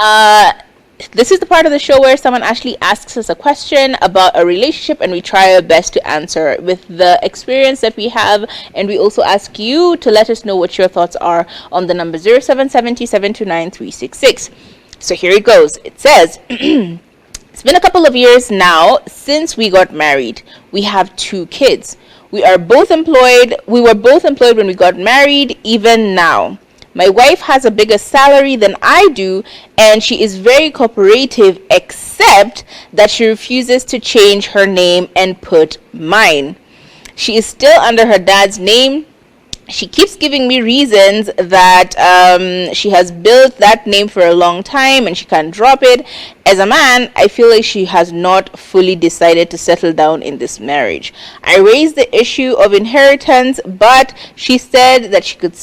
Uh, this is the part of the show where someone actually asks us a question about a relationship and we try our best to answer with the experience that we have, and we also ask you to let us know what your thoughts are on the number 0770-729-366. So here it goes. It says, it's been a couple of years now since we got married. We have 2 kids. We were both employed when we got married, even now. My wife has a bigger salary than I do, and she is very cooperative, except that she refuses to change her name and put mine. She is still under her dad's name. She keeps giving me reasons that she has built that name for a long time and she can't drop it. As a man, I feel like she has not fully decided to settle down in this marriage. I raised the issue of inheritance, but she said that she could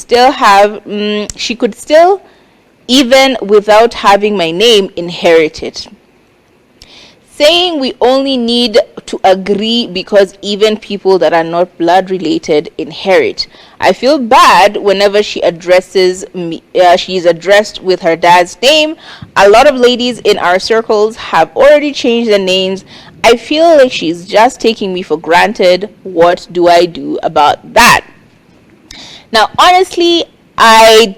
still even without having my name, inherit it, saying we only need to agree because even people that are not blood related inherit. I feel bad whenever she addresses me. She is addressed with her dad's name. A lot of ladies in our circles have already changed their names. I feel like she's just taking me for granted. What do I do about that? Now, honestly, I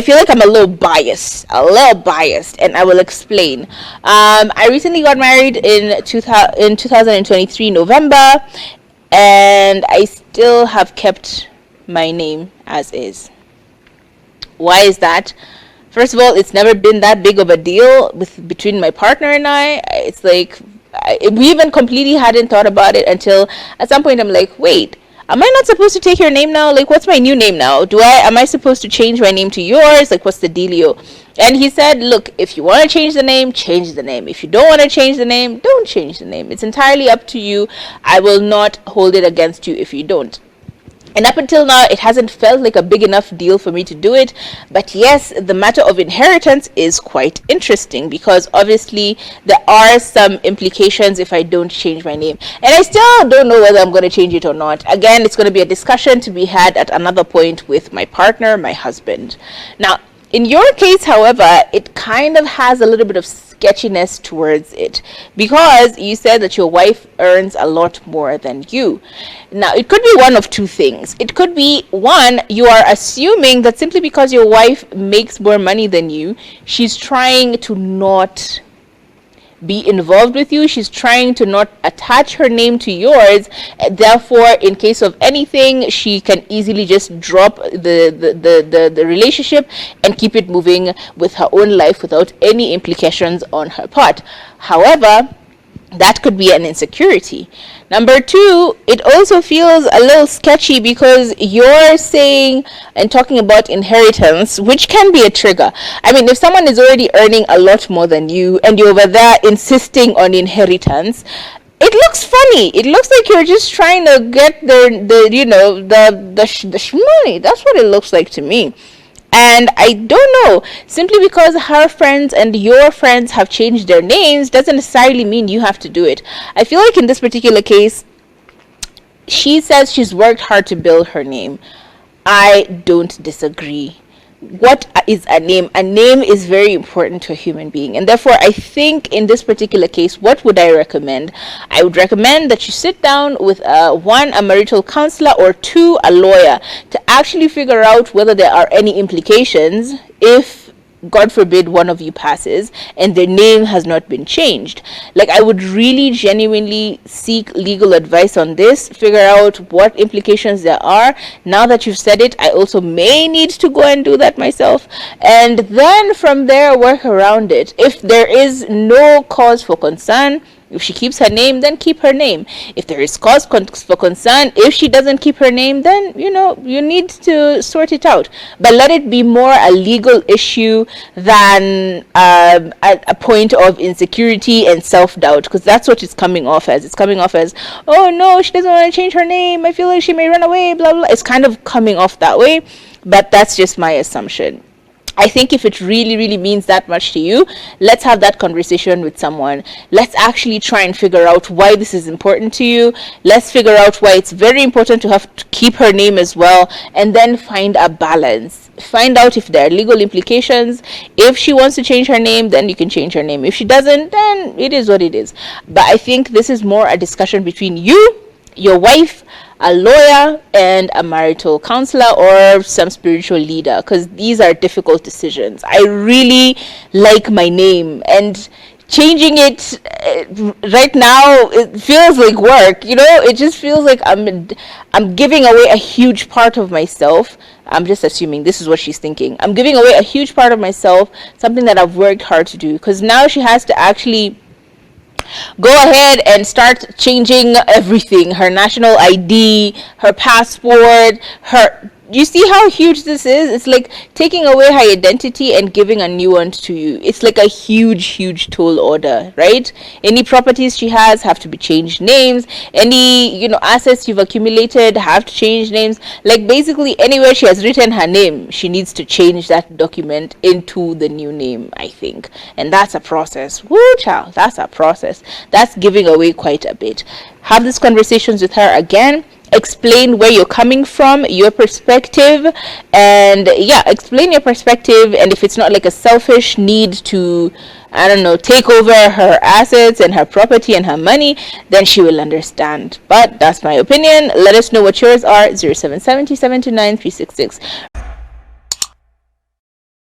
feel like I'm a little biased, and I will explain. I recently got married in 2023 November, and I still have kept my name as is. Why is that? First of all, it's never been that big of a deal between my partner and I. It's like we even completely hadn't thought about it until at some point I'm like, wait, am I not supposed to take your name now? Like, what's my new name now? Am I supposed to change my name to yours? Like, what's the dealio? And he said, look, if you want to change the name, change the name. If you don't want to change the name, don't change the name. It's entirely up to you. I will not hold it against you if you don't. And up until now, it hasn't felt like a big enough deal for me to do it. But yes, the matter of inheritance is quite interesting because obviously there are some implications if I don't change my name. And I still don't know whether I'm going to change it or not. Again, it's going to be a discussion to be had at another point with my partner, my husband. Now, in your case, however, it kind of has a little bit of sketchiness towards it because you said that your wife earns a lot more than you. Now, it could be one of 2 things. It could be, one, you are assuming that simply because your wife makes more money than you, she's trying to not be involved with you. She's trying to not attach her name to yours. Therefore, in case of anything, she can easily just drop the relationship and keep it moving with her own life without any implications on her part. However, that could be an insecurity. Number 2, it also feels a little sketchy because you're saying and talking about inheritance, which can be a trigger. I mean, if someone is already earning a lot more than you and you're over there insisting on inheritance, it looks funny. It looks like you're just trying to get the shmoney. That's what it looks like to me. And I don't know, simply because her friends and your friends have changed their names doesn't necessarily mean you have to do it. I feel like in this particular case, she says she's worked hard to build her name. I don't disagree. What is a name? A name is very important to a human being, and therefore I think in this particular case, what would I recommend? I would recommend that you sit down with one, a marital counselor, or 2, a lawyer, to actually figure out whether there are any implications if, God forbid, one of you passes and their name has not been changed. Like, I would really genuinely seek legal advice on this, figure out what implications there are. Now that you've said it, I also may need to go and do that myself, and then from there work around it. If there is no cause for concern, if she keeps her name, then keep her name. If there is cause for concern, if she doesn't keep her name, then, you need to sort it out. But let it be more a legal issue than a point of insecurity and self-doubt, because that's what it's coming off as. It's coming off as, oh no, she doesn't want to change her name. I feel like she may run away, blah, blah. It's kind of coming off that way, but that's just my assumption. I think if it really, really means that much to you, let's have that conversation with someone. Let's actually try and figure out why this is important to you. Let's figure out why it's very important to have to keep her name as well, and then find a balance. Find out if there are legal implications. If she wants to change her name, then you can change her name. If she doesn't, then it is what it is. But I think this is more a discussion between you, your wife, a lawyer, and a marital counselor or some spiritual leader, because these are difficult decisions. I really like my name, and changing it right now, it feels like work. It just feels like I'm giving away a huge part of myself. I'm just assuming this is what she's thinking. I'm giving away a huge part of myself, something that I've worked hard to do, because now she has to actually go ahead and start changing everything: her national ID, her passport, you see how huge this is? It's like taking away her identity and giving a new one to you. It's like a huge tall order, right? Any properties she has have to be changed names. Any assets you've accumulated have to change names. Like basically anywhere she has written her name, she needs to change that document into the new name, I think. And that's a process. Woo, child, that's a process. That's giving away quite a bit. Have these conversations with her again. Explain where you're coming from, your perspective, and explain your perspective. And if it's not like a selfish need to, I don't know, take over her assets and her property and her money, then she will understand. But that's my opinion. Let us know what yours are. 0770 729 366.